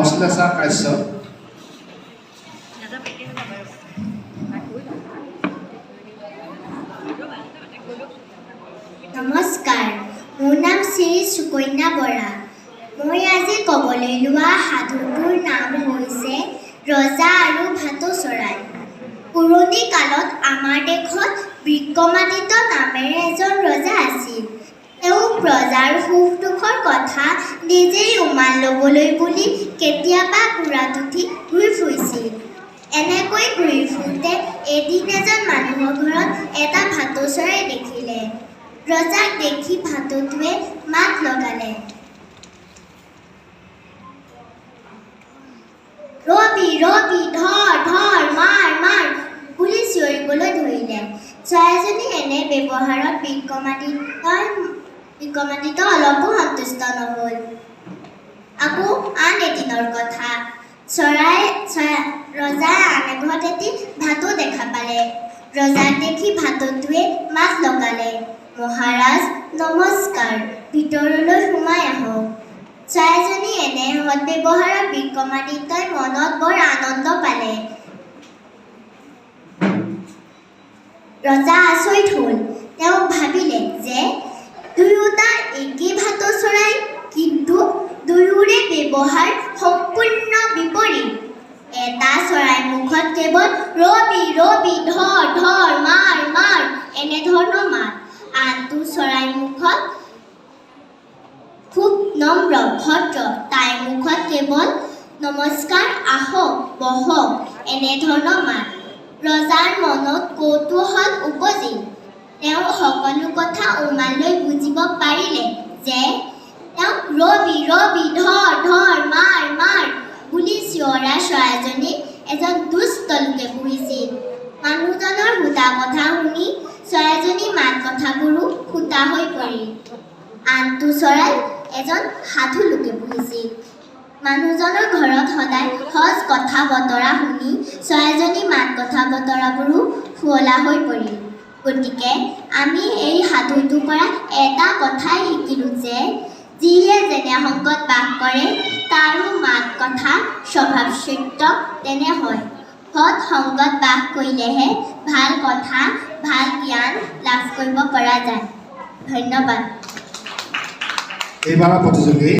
অশ্লেষা কাশ্যপ। নমস্কাৰ, মোৰ নাম শ্ৰী সুকন্যা বৰা। মই আজি ক'বলৈ লোৱা সাধুটোৰ নাম হৈছে ৰজা আৰু ভাটৌ চৰাই। পুৰণি কালত আমাৰ দেশত বিক্ৰমাদিত্য নামেৰে এজন ৰজা আছিল। তেওঁ প্ৰজাৰ সুখ দুখৰ কথা নিজেই উমান ল'বলৈ বুলি কেতিয়াবা ঘোঁৰাত উঠি ঘূৰি ফুৰিছিল। এনেকৈ ঘূৰি ফুৰোঁতে এদিন এজন মানুহৰ ঘৰত এটা ভাটৌ চৰাই দেখিলে। ৰজাক দেখি ভাটৌটোৱে মাত লগালে, ৰবি ৰবি ধৰ ধৰ মাৰ মাৰ বুলি চিঞৰিবলৈ ধৰিলে। চৰাইজনী এনে ব্যৱহাৰত বিক্ৰমাদিত্য অলপো সন্তুষ্ট নহ'ল। আকৌ আন এদিনৰ কথা, ৰজাই আন এঘৰত এটি ভাটৌ দেখা পালে। ৰজাক দেখি ভাটৌটোৱে মাত লগালে, মহাৰাজ নমস্কাৰ, ভিতৰলৈ সোমাই আহক। চৰাইজনী এনে সৎ ব্যৱহাৰত বিক্ৰমাদিত্যই মনত বৰ আনন্দ পালে। ৰজা আচৰিত হ'ল। তেওঁ ভাবিলে যে দুয়োটা একেই ভাটৌ চৰাই, কিন্তু দুয়োৰে ব্যৱহাৰ সম্পূৰ্ণ বিপৰীত। এটা চৰাই মুখত কেৱল ৰবি ৰবি ধৰ ধৰ মাৰ মাৰ এনেধৰণৰ মাত, আনটো চৰাই মুখত খুব নম্ৰ ভদ্ৰ, তাইৰ মুখত কেৱল নমস্কাৰ আহক বহক এনেধৰণৰ মাত। ৰজাৰ মনত কৌতূহল উপজিল। তেওঁ সকলো কথা উমান লৈ বুজিব পাৰিলে যে তেওঁক ৰবি ৰবি ধৰ ধৰ মাৰ মাৰ বুলি চিঞৰা চৰাইজনীক এজন দুষ্ট লোকে পুহিছিল। মানুহজনৰ সূতা কথা শুনি চৰাইজনী মাত কথাবোৰো সূতা হৈ পৰিল। আনটো চৰাই এজন সাধু লোকে পুহিছিল। মানুহজনৰ ঘৰত সদায় সজ কথা বতৰা শুনি চৰাইজনী মাত কথা বতৰাবোৰো শুৱলা হৈ পৰিল। গতিকে আমি এই সাধুটোৰ পৰা এটা কথাই শিকিলোঁ যে যিয়ে যেনে সংগত বাস কৰে তাৰো মাত কথা স্বভাৱ চৰিত্ৰ তেনে হয়। সৎ সংগত বাস কৰিলেহে ভাল কথা ভাল জ্ঞান লাভ কৰিব পৰা যায়। ধন্যবাদ। এইবাৰৰ প্ৰতিযোগী